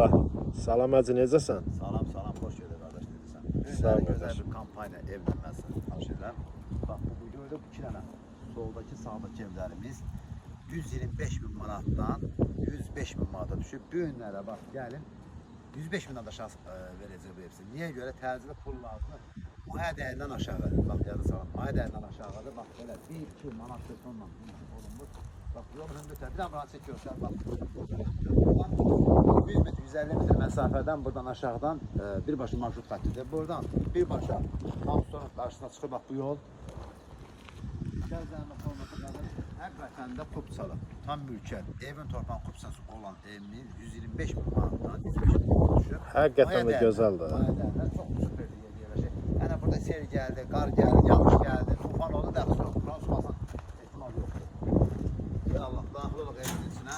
Merhaba. Salam Hacı, necəsən? Salam, hoş geldin kardeş dedirsən. Sağ ol Gözəl qardaş. bir kampanya evlənməsi tanış edirəm. Bax bu videoda bu iki dənə soldakı sağdakı evlərimiz 125 bin manatdan 105 bin manata düşüb. Bu günlərə bax gəlin 105 bin aşağı verəcək bu hepsi. Niyə görə təcili pul lazımdır? Maya dəyərindən aşağı. Bax yada salın. Maya dəyərindən aşağıdır. Bax belə 1-2 manat betonla olunmuş. Bax yol hündürtə. Bir daha çək göstər bax. 100 metr, 150 metr məsafədən buradan aşağıdan birbaşa marşrut xəttidir. Buradan birbaşa Kamstonun qarşısına çıxır bax bu yol. Gəzənlə formatı qalır. Həqiqətən də Kupçalı, tam mülkiyyət, evin torpağın Kupçası olan evimiz 125 bin manatdan 105 bin manat düşür. Həqiqətən də gözəldir. Maya dəyərlər çox süper yerləşir. Yəni burada sel gəldi, qar gəldi, yağış gəldi, tufan oldu, dəxil yoxdur. Buranı tutmasın ehtimal yoxdur. Ya Allah, daxilıq evin içinə.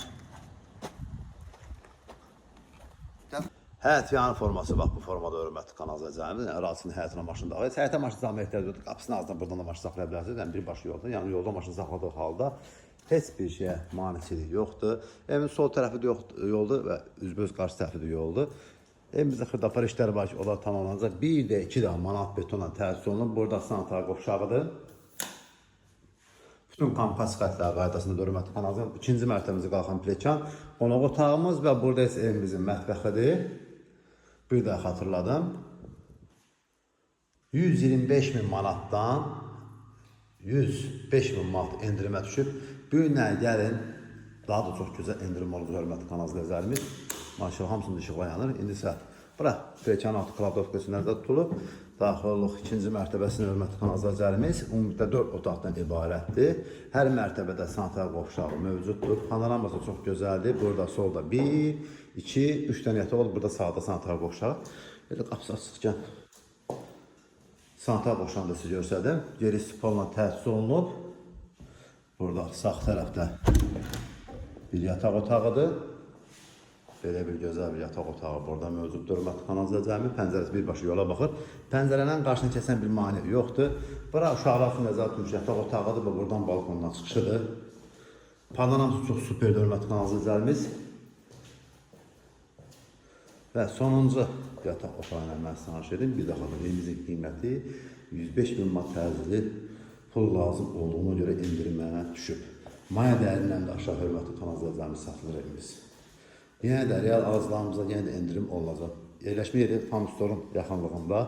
Həyət yanı forması bax bu formada hörmətli kanal izləyicilərimiz. Ərazinin həyətinə maşın daxil. Həyətə maşın saxlamağa ehtiyac yoxdur. Qapısının ağzından buradan da maşın saxlaya bilərsiniz. Yəni birbaşa yolda, yəni yolda maşın saxladığı halda heç bir şeyə maneçilik yoxdur. Evin sol tərəfi də yoldur və üzbəüz qarşı tərəfi də yoldur. Evimizdə xırdapar işləri var ki, onlar tamamlanacaq. Bir də 2 də manat betonla təsis olunub. Burada sanitar qovşağıdır. Bütün kampas xətləri qaydasında hörmətli kanal izləyicilərimiz. İkinci mərtəbəmizə qalxan plekan, qonaq otağımız və burada isə evimizin mətbəxidir. Bir daha xatırladım. 125 bin manatdan 105 bin manat endirimə düşüb. Bu günlər gəlin, daha da çox gözəl endirim olur hörmətli kanal izləyicilərimiz. Maşallah hamısının işıqla yanır. İndi isə bura Prekan altı klavdovka üstündə tutulub. Daxil oluq ikinci mərtəbəsinin hörmətli kanal izləyicilərimiz. Ümumiyyətlə 4 otaqdan ibarətdir. Hər mərtəbədə sanitar qovşağı mövcuddur. Panoraması çox gözəldir. Burada solda 1, 2, 3 dənə yataq olur. Burada sağda sanitar qovşağı. Elə qapısı açıqkən sanitar qovşağını da sizə göstərdim. Geri stipolla təsis olunub. Burada sağ tərəfdə bir yataq otağıdır. Belə bir gözəl bir yataq otağı burada mövcuddur. Hörmətli kanal izləyicilərimiz, pəncərəsi birbaşa yola baxır. Pəncərənin qarşısını kəsən bir mane yoxdur. Bura uşaqlar üçün nəzərdə tutmuş yataq otağıdır və buradan balkondan çıxışıdır. Panoraması çox superdir hörmətli kanal izləyicilərimiz. Və sonuncu yataq otağı ilə mən sizə tanış edim. Bir daha da evimizin qiyməti 105 bin manat tərzili pul lazım olduğuna görə endirimə düşüb. Maya dəyərindən də aşağı hörmətli kanal izləyicilərimiz satılır evimiz. Yenə də real arzlarımıza yenə də endirim olacaq. Yerləşmə yeri Famstorun yaxınlığında.